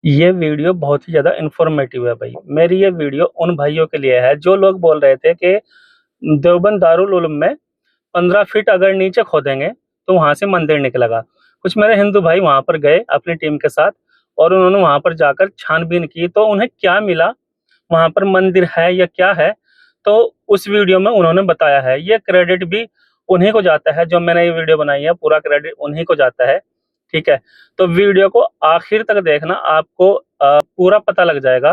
ये वीडियो बहुत ही ज़्यादा इन्फॉर्मेटिव है भाई। मेरी ये वीडियो उन भाइयों के लिए है जो लोग बोल रहे थे कि देवबंद दारुल उलूम में 15 फीट अगर नीचे खोदेंगे तो वहाँ से मंदिर निकलेगा। कुछ मेरे हिंदू भाई वहाँ पर गए अपनी टीम के साथ और उन्होंने वहाँ पर जाकर छानबीन की तो उन्हें क्या मिला, वहाँ पर मंदिर है या क्या है, तो उस वीडियो में उन्होंने बताया है। ये क्रेडिट भी उन्हीं को जाता है, जो मैंने ये वीडियो बनाई है पूरा क्रेडिट उन्हीं को जाता है, ठीक है? तो वीडियो को आखिर तक देखना, आपको पूरा पता लग जाएगा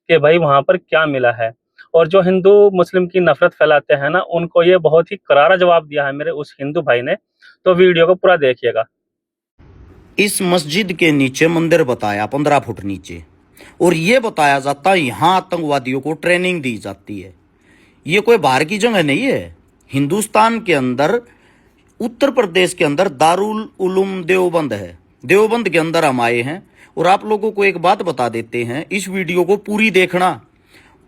कि भाई वहाँ पर क्या मिला है। और जो हिंदू मुस्लिम की नफरत फैलाते हैं ना, उनको ये बहुत ही करारा जवाब दिया है मेरे उस हिंदू भाई ने। तो वीडियो को पूरा देखिएगा। इस मस्जिद के नीचे मंदिर बताया 15 फुट नीचे, और ये बताया जाता है यहाँ आतंकवादियों को ट्रेनिंग दी जाती है। ये कोई बाहर की जगह नहीं है। हिंदुस्तान के अंदर उत्तर प्रदेश के अंदर दारुल उलूम देवबंद है। देवबंद के अंदर हम आए हैं। और आप लोगों को एक बात बता देते हैं, इस वीडियो को पूरी देखना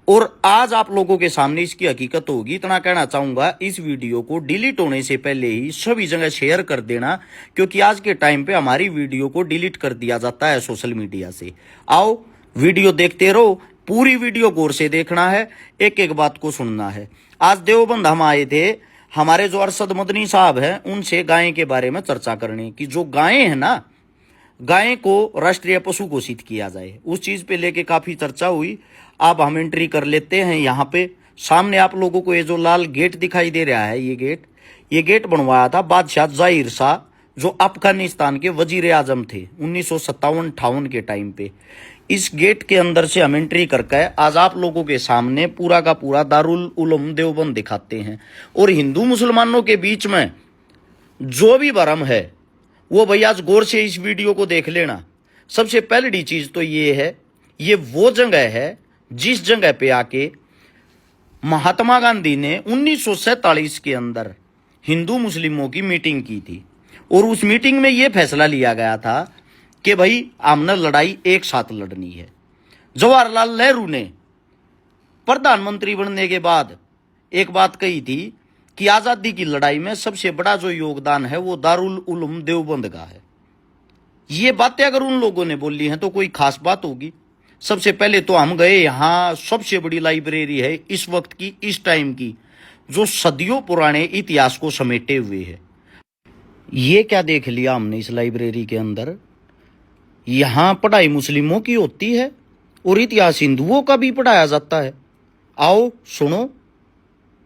और आज आप लोगों के सामने इसकी हकीकत होगी। इतना कहना चाहूंगा, इस वीडियो को डिलीट होने से पहले ही सभी जगह शेयर कर देना, क्योंकि आज के टाइम पे हमारी वीडियो को डिलीट कर दिया जाता है सोशल मीडिया से। आओ वीडियो देखते रहो, पूरी वीडियो गौर से देखना है, एक एक बात को सुनना है। आज देवबंद हम आए थे, हमारे जो अरशद मदनी साहब हैं उनसे गाय के बारे में चर्चा करने की। जो गायें है ना, गाय को राष्ट्रीय पशु घोषित किया जाए, उस चीज पे लेके काफी चर्चा हुई। अब हम एंट्री कर लेते हैं। यहाँ पे सामने आप लोगों को ये जो लाल गेट दिखाई दे रहा है, ये गेट बनवाया था बादशाह जाहिर शाह, जो अफगानिस्तान के वजीर आजम थे 1957-58 के टाइम पे। इस गेट के अंदर से हम एंट्री करके आज आप लोगों के सामने पूरा का पूरा दारुल उलूम देवबंद दिखाते हैं। और हिंदू मुसलमानों के बीच में जो भी भरम है वो भैया आज गौर से इस वीडियो को देख लेना। सबसे पहली चीज तो ये है, ये वो जगह है जिस जगह पे आके महात्मा गांधी ने 1947 के अंदर हिंदू मुस्लिमों की मीटिंग की थी। और उस मीटिंग में यह फैसला लिया गया था कि भाई हमने लड़ाई एक साथ लड़नी है। जवाहरलाल नेहरू ने प्रधानमंत्री बनने के बाद एक बात कही थी कि आजादी की लड़ाई में सबसे बड़ा जो योगदान है वो दारुल उलूम देवबंद का है। ये बातें अगर उन लोगों ने बोली हैं तो कोई खास बात होगी। सबसे पहले तो हम गए, यहाँ सबसे बड़ी लाइब्रेरी है इस वक्त की, इस टाइम की, जो सदियों पुराने इतिहास को समेटे हुए है। ये क्या देख लिया हमने इस लाइब्रेरी के अंदर, यहाँ पढ़ाई मुस्लिमों की होती है और इतिहास हिंदुओं का भी पढ़ाया जाता है। आओ सुनो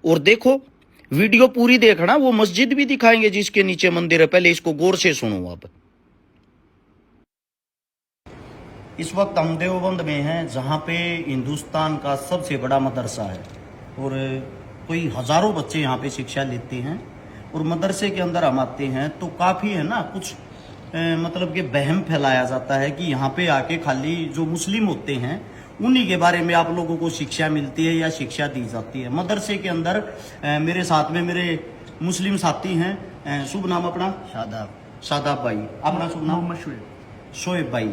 और देखो, वीडियो पूरी देखना। वो मस्जिद भी दिखाएंगे जिसके नीचे मंदिर है, पहले इसको गौर से सुनो। अब इस वक्त हम देवबंद में हैं, जहाँ पे हिंदुस्तान का सबसे बड़ा मदरसा है और कोई हजारों बच्चे यहाँ पे शिक्षा लेते हैं। और मदरसे के अंदर हम आते हैं तो काफ़ी है ना, कुछ मतलब कि वहम फैलाया जाता है कि यहाँ पे आके खाली जो मुस्लिम होते हैं उन्हीं के बारे में आप लोगों को शिक्षा मिलती है या शिक्षा दी जाती है। मदरसे के अंदर मेरे साथ में मेरे मुस्लिम साथी हैं। शुभ नाम अपना? शादाब भाई। अपना शुभ नाम? मोहम्मद शोएब भाई।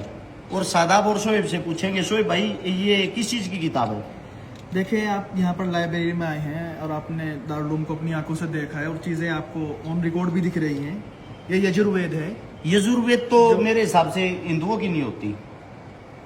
और शादाब और शोएब से पूछेंगे, शोएब भाई ये किस चीज़ की किताब है? देखिए, आप यहाँ पर लाइब्रेरी में आए हैं और आपने दारुल उलूम को अपनी आंखों से देखा है और चीज़ें आपको ऑन रिकॉर्ड भी दिख रही हैं। ये यजुर्वेद है। यजुर्वेद तो मेरे हिसाब से हिंदुओं की नहीं होती।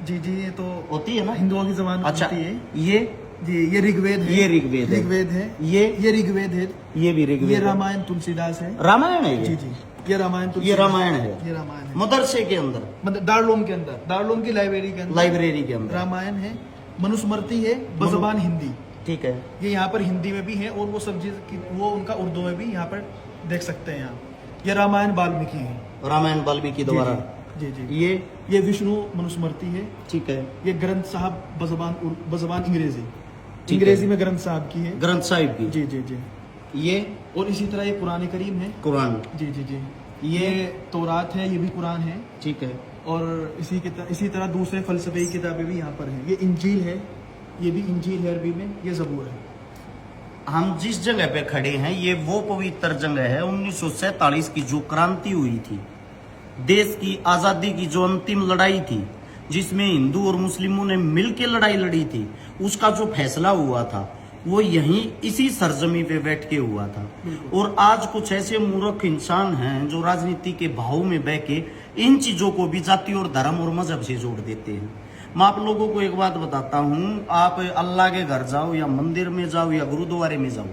जी जी, ये तो होती है ना, हिंदुओं की जबान अच्छा होती है। ये जी, ये ऋग्वेद है। ये ऋग्वेद है। ऋग्वेद है। ये ऋग्वेद है। ये भी ऋग्वेद ये है। रामायण तुलसीदास है। रामायण है जी जी, ये रामायण ये तुलसीदास। रामायण है। ये रामायण है मदरसे के अंदर, मतलब दारुल उलूम के अंदर, दारुल उलूम की लाइब्रेरी के अंदर रामायण है, मनुस्मृति है बज़बान हिंदी। ठीक है। ये यहाँ पर हिंदी में भी है और वो सब चीज वो उनका उर्दू में भी यहाँ पर देख सकते हैं। यहाँ ये रामायण वाल्मीकि है। रामायण वाल्मीकि द्वारा। जी जी, ये विष्णु मनुस्मृति है। ठीक है। ये ग्रंथ साहब बज़बान अंग्रेजी में ग्रंथ साहब की है। ग्रंथ साहिब की। जी जी जी। ये और इसी तरह ये कुरान करीम है। कुरान। जी जी जी। ये तौरात है, ये भी कुरान है। ठीक है। और इसी तरह दूसरे फलसफे की किताबें भी यहाँ पर हैं। ये इंजील है, ये भी इंजील है अरबी में। ये ज़बूर है। हम जिस जगह पे खड़े हैं ये वो पवित्र जगह है। 1947 की जो क्रांति हुई थी, देश की आजादी की जो अंतिम लड़ाई थी, जिसमें हिंदू और मुस्लिमों ने मिलकर लड़ाई लड़ी थी, उसका जो फैसला हुआ था, वो यहीं इसी सरजमी पे बैठ के हुआ था। और आज कुछ ऐसे मूर्ख इंसान हैं जो राजनीति के भाव में बह के इन चीजों को भी जाति और धर्म और मजहब से जोड़ देते हैं। मैं आप लोगों को एक बात बताता हूँ, आप अल्लाह के घर जाओ या मंदिर में जाओ या गुरुद्वारे में जाओ,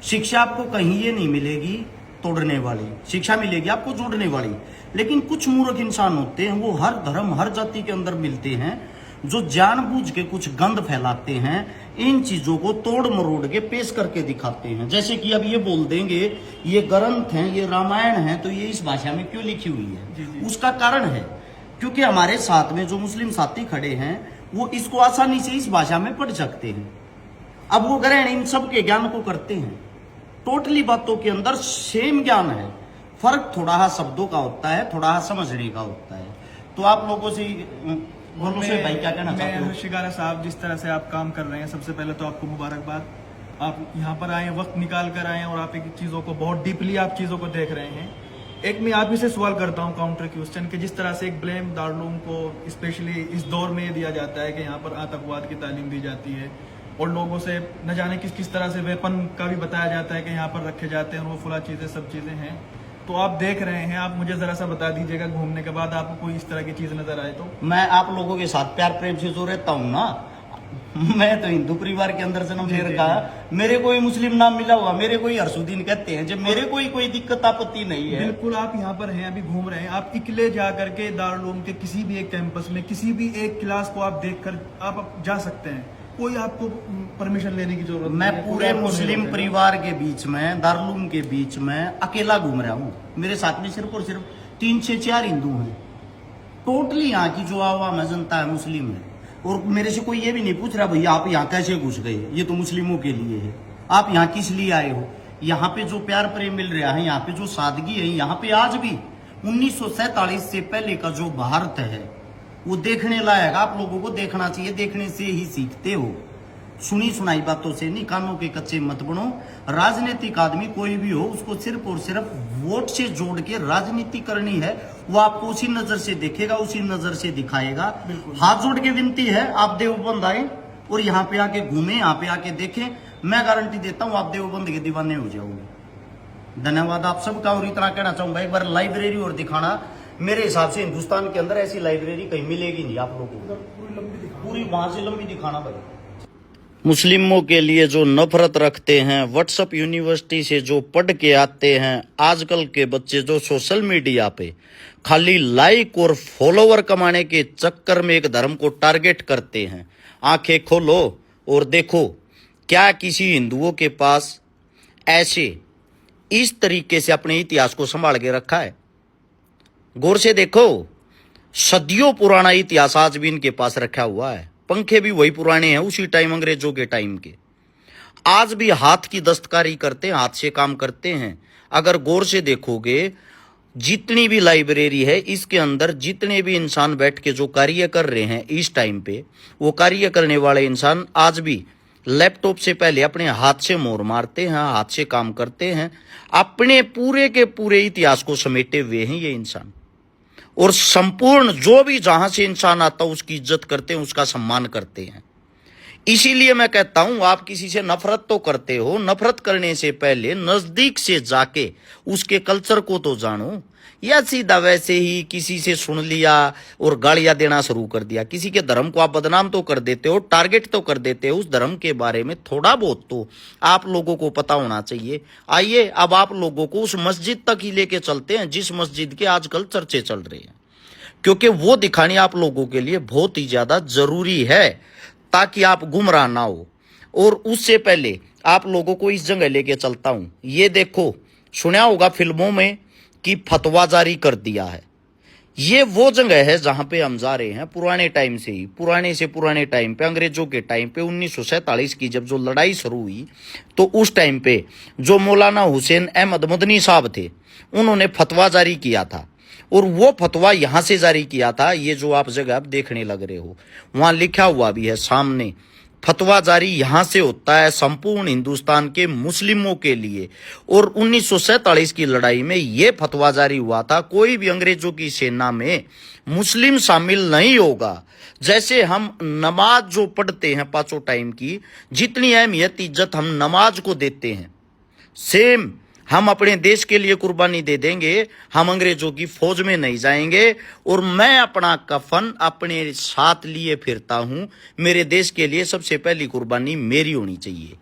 शिक्षा आपको कहीं ये नहीं मिलेगी तोड़ने वाली, शिक्षा मिलेगी आपको जोड़ने वाली। लेकिन कुछ मूर्ख इंसान होते हैं, वो हर धर्म हर जाति के अंदर मिलते हैं, जो जानबूझ के कुछ गंद फैलाते हैं, इन चीजों को तोड़ मरोड़ के पेश करके दिखाते हैं। जैसे कि अब ये बोल देंगे ये ग्रंथ है, ये रामायण है, तो ये इस भाषा में क्यों लिखी हुई है? उसका कारण है क्योंकि हमारे साथ में जो मुस्लिम साथी खड़े हैं वो इसको आसानी से इस भाषा में पढ़ सकते हैं। अब वो ग्रहण इन सब के ज्ञान को करते हैं, टोटली बातों के अंदर सेम ज्ञान है, फर्क थोड़ा सा शब्दों का होता है, थोड़ा सा समझने का होता है। तो आप लोगों से भाई क्या कहना चाहते हो? शिकारा साहब, जिस तरह से आप काम कर रहे हैं, सबसे पहले तो आपको मुबारकबाद। आप यहाँ पर आए, वक्त निकाल कर आए और आप एक चीज़ों को बहुत डीपली आप चीज़ों को देख रहे हैं। एक मैं आप ही से सवाल करता हूँ काउंटर क्वेश्चन के, जिस तरह से एक ब्लेम दारुल को स्पेशली इस दौर में दिया जाता है कि यहाँ पर आतंकवाद की तालीम दी जाती है और लोगों से न जाने किस किस तरह से वेपन का भी बताया जाता है कि यहाँ पर रखे जाते हैं और वो फुला चीज़ें सब चीज़ें हैं। तो आप देख रहे हैं, आप मुझे जरा सा बता दीजिएगा घूमने के बाद आपको कोई इस तरह की चीज नजर आए तो। मैं आप लोगों के साथ प्यार प्रेम से जो रहता हूँ ना, मैं तो हिंदू परिवार के अंदर जन्म ले रखा, मेरे कोई मुस्लिम नाम मिला हुआ, मेरे कोई हर्षुद्दीन कहते हैं, जब मेरे कोई दिक्कत आपत्ति नहीं है। बिल्कुल, आप यहाँ पर हैं, अभी घूम रहे हैं, आप इकले जा करके दारुल उलूम के किसी भी एक कैंपस में किसी भी एक क्लास को आप देखकर आप जा सकते हैं, कोई आपको परमिशन लेने की जरूरत नहीं। मैं पूरे मुस्लिम परिवार के बीच में, दारुल उलूम के बीच में अकेला घूम रहा हूँ। मेरे साथ में सिर्फ और सिर्फ 3 से 4 हिंदू हैं। टोटली यहाँ की जो आवाम है, जनता है, मुस्लिम है। और मेरे से कोई ये भी नहीं पूछ रहा भैया आप यहाँ कैसे घुस गए, ये तो मुस्लिमों के लिए है, आप यहाँ किस लिए आए हो। यहाँ पे जो प्यार प्रेम मिल रहा है, यहाँ पे जो सादगी है, यहाँ पे आज भी 1947 से पहले का जो भारत है वो देखने लायक, आप लोगों को देखना चाहिए, देखने से ही सीखते हो, सुनी सुनाई बातों से नहीं, कानों के कच्चे मत बनो। राजनीतिक आदमी कोई भी हो, उसको सिर्फ और सिर्फ वोट से जोड़ के राजनीति करनी है, वो आपको उसी नजर से देखेगा, उसी नजर से दिखाएगा। हाथ जोड़ के विनती है, आप देवबंद आए और यहाँ पे आके घूमे, यहाँ पे आके देखें, मैं गारंटी देता हूँ आप देवबंद के दीवाने हो जाओगे। धन्यवाद आप सबका। और इतना कहना चाहूंगा, एक बार लाइब्रेरी और दिखाना, मेरे हिसाब से हिंदुस्तान के अंदर ऐसी लाइब्रेरी कहीं मिलेगी नहीं आप लोगों को, पूरी वहां से लंबी दिखाना भाई। मुस्लिमों के लिए जो नफरत रखते हैं, व्हाट्सएप यूनिवर्सिटी से जो पढ़ के आते हैं, आजकल के बच्चे जो सोशल मीडिया पे खाली लाइक और फॉलोवर कमाने के चक्कर में एक धर्म को टारगेट करते हैं, आंखें खोलो और देखो क्या किसी हिंदुओं के पास ऐसे इस तरीके से अपने इतिहास को संभाल के रखा है? गौर से देखो, सदियों पुराना इतिहास आज भी इनके पास रखा हुआ है। पंखे भी वही पुराने हैं, उसी टाइम अंग्रेजों के टाइम के। आज भी हाथ की दस्तकारी करते हैं, हाथ से काम करते हैं। अगर गौर से देखोगे, जितनी भी लाइब्रेरी है, इसके अंदर जितने भी इंसान बैठ के जो कार्य कर रहे हैं इस टाइम पे, वो कार्य करने वाले इंसान आज भी लैपटॉप से पहले अपने हाथ से मोहर मारते हैं, हाथ से काम करते हैं, अपने पूरे के पूरे इतिहास को समेटे हुए हैं ये इंसान। और संपूर्ण जो भी जहां से इंसान आता है उसकी इज्जत करते हैं, उसका सम्मान करते हैं। इसीलिए मैं कहता हूं, आप किसी से नफरत तो करते हो, नफरत करने से पहले नजदीक से जाके उसके कल्चर को तो जानो, या सीधा वैसे ही किसी से सुन लिया और गालियां देना शुरू कर दिया। किसी के धर्म को आप बदनाम तो कर देते हो, टारगेट तो कर देते हो, उस धर्म के बारे में थोड़ा बहुत तो आप लोगों को पता होना चाहिए। आइए अब आप लोगों को उस मस्जिद तक ही लेके चलते हैं जिस मस्जिद के आजकल चर्चे चल रहे हैं, क्योंकि वो दिखानी आप लोगों के लिए बहुत ही ज्यादा जरूरी है ताकि आप गुमराह ना हो। और उससे पहले आप लोगों को इस जगह लेके चलता हूं। ये देखो, सुना होगा फिल्मों में कि फतवा जारी कर दिया है। ये वो जगह है जहां पे हम जा रहे हैं पुराने टाइम से ही, पुराने से पुराने टाइम पे, अंग्रेजों के टाइम पे 1947 की जब जो लड़ाई शुरू हुई, तो उस टाइम पे जो मौलाना हुसैन अहमद मदनी साहब थे, उन्होंने फतवा जारी किया था। और वो फतवा यहां से जारी किया था, ये जो आप जगह आप देखने लग रहे हो, वहां लिखा हुआ भी है सामने, फतवा जारी यहां से होता है संपूर्ण हिंदुस्तान के मुस्लिमों के लिए। और 1947 की लड़ाई में यह फतवा जारी हुआ था, कोई भी अंग्रेजों की सेना में मुस्लिम शामिल नहीं होगा। जैसे हम नमाज जो पढ़ते हैं पांचों टाइम की, जितनी अहमियत इज्जत हम नमाज को देते हैं, सेम हम अपने देश के लिए कुर्बानी दे देंगे। हम अंग्रेजों की फौज में नहीं जाएंगे। और मैं अपना कफन अपने साथ लिए फिरता हूं। मेरे देश के लिए सबसे पहली कुर्बानी मेरी होनी चाहिए।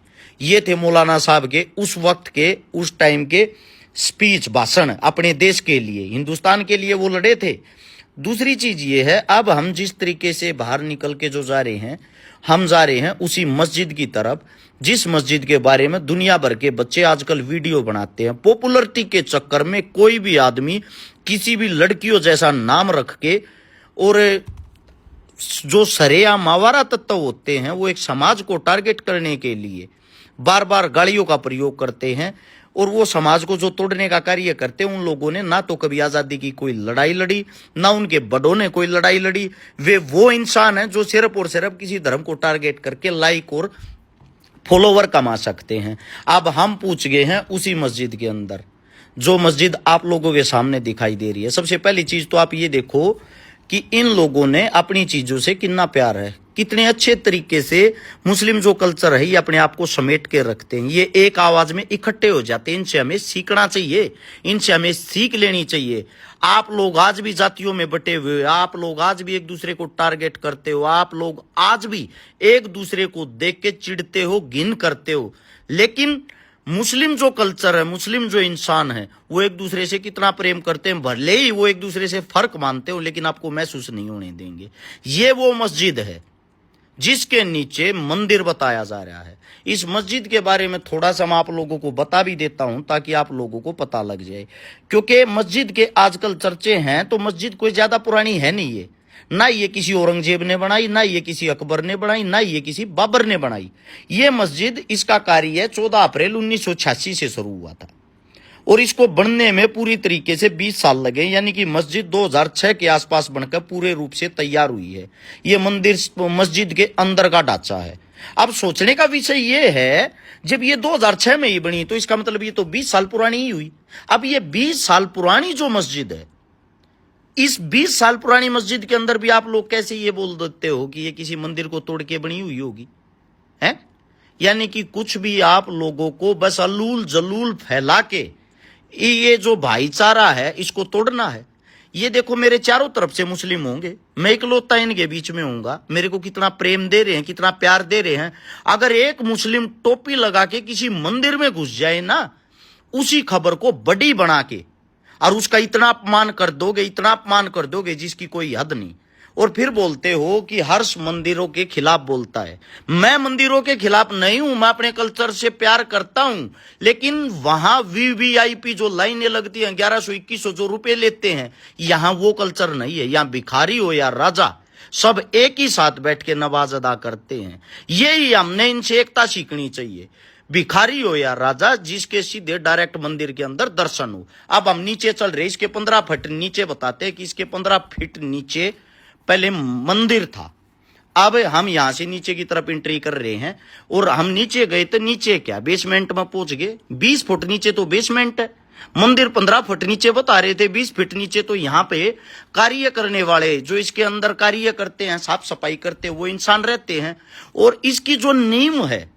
ये थे मौलाना साहब के उस वक्त के, उस टाइम के स्पीच, भाषण। अपने देश के लिए, हिंदुस्तान के लिए वो लड़े थे। दूसरी चीज ये है, अब हम जिस तरीके से बाहर निकल के जो जा रहे हैं, हम जा रहे हैं उसी मस्जिद की तरफ, जिस मस्जिद के बारे में दुनिया भर के बच्चे आजकल वीडियो बनाते हैं। पॉपुलरिटी के चक्कर में कोई भी आदमी किसी भी लड़कियों जैसा नाम रख के, और जो सरेआम मावारा तत्व होते हैं, वो एक समाज को टारगेट करने के लिए बार बार गालियों का प्रयोग करते हैं। और वो समाज को जो तोड़ने का कार्य करते हैं, उन लोगों ने ना तो कभी आजादी की कोई लड़ाई लड़ी, ना उनके बड़ों ने कोई लड़ाई लड़ी। वे वो इंसान हैं जो सिर्फ और सिर्फ किसी धर्म को टारगेट करके लाइक और फॉलोवर कमा सकते हैं। अब हम पूछ गए हैं उसी मस्जिद के अंदर, जो मस्जिद आप लोगों के सामने दिखाई दे रही है। सबसे पहली चीज तो आप ये देखो कि इन लोगों ने अपनी चीजों से कितना प्यार है, कितने अच्छे तरीके से मुस्लिम जो कल्चर है ये अपने आप को समेट के रखते हैं। ये एक आवाज में इकट्ठे हो जाते हैं। इनसे हमें सीखना चाहिए, इनसे हमें सीख लेनी चाहिए। आप लोग आज भी जातियों में बटे हुए, आप लोग आज भी एक दूसरे को टारगेट करते हो, आप लोग आज भी एक दूसरे को देख के चिढ़ते हो, घिन करते हो। लेकिन मुस्लिम जो कल्चर है, मुस्लिम जो इंसान है, वो एक दूसरे से कितना प्रेम करते हैं। भले ही वो एक दूसरे से फर्क मानते हो, लेकिन आपको महसूस नहीं होने देंगे। ये वो मस्जिद है जिसके नीचे मंदिर बताया जा रहा है। इस मस्जिद के बारे में थोड़ा सा मैं आप लोगों को बता भी देता हूं, ताकि आप लोगों को पता लग जाए। क्योंकि मस्जिद के आजकल चर्चे हैं, तो मस्जिद कोई ज्यादा पुरानी है नहीं। ये ना ये किसी औरंगजेब ने बनाई, ना ये किसी अकबर ने बनाई, ना ये किसी बाबर ने बनाई। ये मस्जिद, इसका कार्य 14 अप्रैल 1986 से शुरू हुआ था और इसको बनने में पूरी तरीके से 20 साल लगे। यानी कि मस्जिद 2006 के आसपास बनकर पूरे रूप से तैयार हुई है। ये मंदिर मस्जिद के अंदर का ढांचा है। अब सोचने का विषय ये है, जब ये 2006 में ही बनी तो इसका मतलब ये तो 20 साल पुरानी ही हुई। अब ये 20 साल पुरानी जो मस्जिद है, इस 20 साल पुरानी मस्जिद के अंदर भी आप लोग कैसे ये बोल देते हो कि ये किसी मंदिर को तोड़ के बनी हुई होगी, है? यानी कि कुछ भी आप लोगों को बस अलूल जलूल फैला के ये जो भाईचारा है इसको तोड़ना है। ये देखो, मेरे चारों तरफ से मुस्लिम होंगे, मैं इकलौता इनके बीच में होऊंगा। मेरे को कितना प्रेम दे रहे हैं, कितना प्यार दे रहे हैं। अगर एक मुस्लिम टोपी लगा के किसी मंदिर में घुस जाए ना, उसी खबर को बड़ी बना के और उसका इतना अपमान कर दोगे, इतना अपमान कर दोगे जिसकी कोई हद नहीं। और फिर बोलते हो कि हर्ष मंदिरों के खिलाफ बोलता है। मैं मंदिरों के खिलाफ नहीं हूं, मैं अपने कल्चर से प्यार करता हूं। लेकिन वहां वीवीआईपी जो लाइनें लगती हैं, 1100-2100 जो रुपए लेते हैं, यहां वो कल्चर नहीं है। यहां भिखारी हो या राजा, सब एक ही साथ बैठ के नमाज अदा करते हैं। यही हमने इनसे एकता सीखनी चाहिए। भिखारी हो या राजा, जिसके सीधे डायरेक्ट मंदिर के अंदर दर्शन हो। अब हम नीचे चल रहे, इसके 15 फीट नीचे बताते हैं कि इसके 15 फीट नीचे पहले मंदिर था। अब हम यहां से नीचे की तरफ एंट्री कर रहे हैं और हम नीचे गए तो नीचे क्या, बेसमेंट में पहुंच गए। 20 फुट नीचे तो बेसमेंट है। मंदिर 15 फुट नीचे बता रहे थे, 20 फीट नीचे तो यहां पे कार्य करने वाले, जो इसके अंदर कार्य करते हैं, साफ सफाई करते हैं, वो इंसान रहते हैं। और इसकी जो नींव है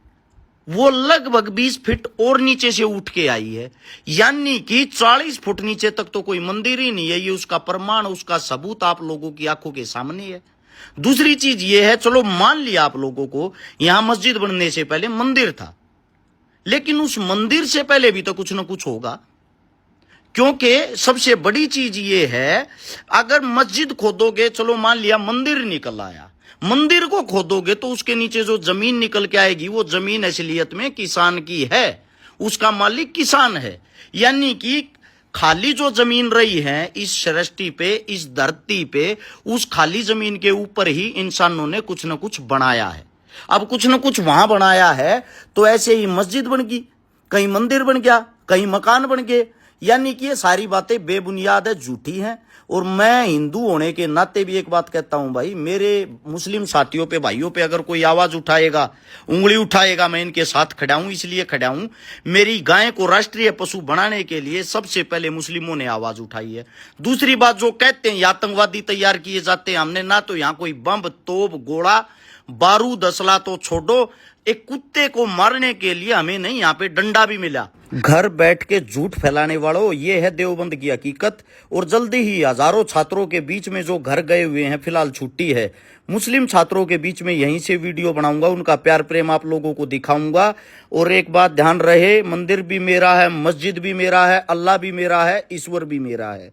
वो लगभग 20 फीट और नीचे से उठ के आई है। यानी कि 40 फुट नीचे तक तो कोई मंदिर ही नहीं है। ये उसका प्रमाण, उसका सबूत आप लोगों की आंखों के सामने है। दूसरी चीज ये है, चलो मान लिया आप लोगों को यहां मस्जिद बनने से पहले मंदिर था, लेकिन उस मंदिर से पहले भी तो कुछ ना कुछ होगा। क्योंकि सबसे बड़ी चीज ये है, अगर मस्जिद खोदोगे, चलो मान लिया मंदिर निकल आया, मंदिर को खोदोगे तो उसके नीचे जो जमीन निकल के आएगी, वो जमीन असलियत में किसान की है, उसका मालिक किसान है। यानी कि खाली जो जमीन रही है इस सृष्टि पे, इस धरती पे, उस खाली जमीन के ऊपर ही इंसानों ने कुछ ना कुछ बनाया है। अब कुछ ना कुछ वहां बनाया है, तो ऐसे ही मस्जिद बन गई, कहीं मंदिर बन गया, कहीं मकान बन गए। यानी कि ये सारी बातें बेबुनियाद है, झूठी हैं। और मैं हिंदू होने के नाते भी एक बात कहता हूं भाई, मेरे मुस्लिम साथियों पे, भाइयों पे अगर कोई आवाज उठाएगा, उंगली उठाएगा, मैं इनके साथ खड़ा हूं। इसलिए खड़ा हूं, मेरी गाय को राष्ट्रीय पशु बनाने के लिए सबसे पहले मुस्लिमों ने आवाज उठाई है। दूसरी बात, जो कहते हैं आतंकवादी तैयार किए जाते हैं, हमने ना तो यहां कोई बम, तोप, गोला, बारूद, असला तो छोड़ो, एक कुत्ते को मारने के लिए हमें नहीं यहाँ पे डंडा भी मिला। घर बैठ के झूठ फैलाने वालों, ये है देवबंद की हकीकत। और जल्दी ही हजारों छात्रों के बीच में जो घर गए हुए हैं, फिलहाल छुट्टी है, मुस्लिम छात्रों के बीच में यहीं से वीडियो बनाऊंगा, उनका प्यार प्रेम आप लोगों को दिखाऊंगा। और एक बात ध्यान रहे, मंदिर भी मेरा है, मस्जिद भी मेरा है, अल्लाह भी मेरा है, ईश्वर भी मेरा है।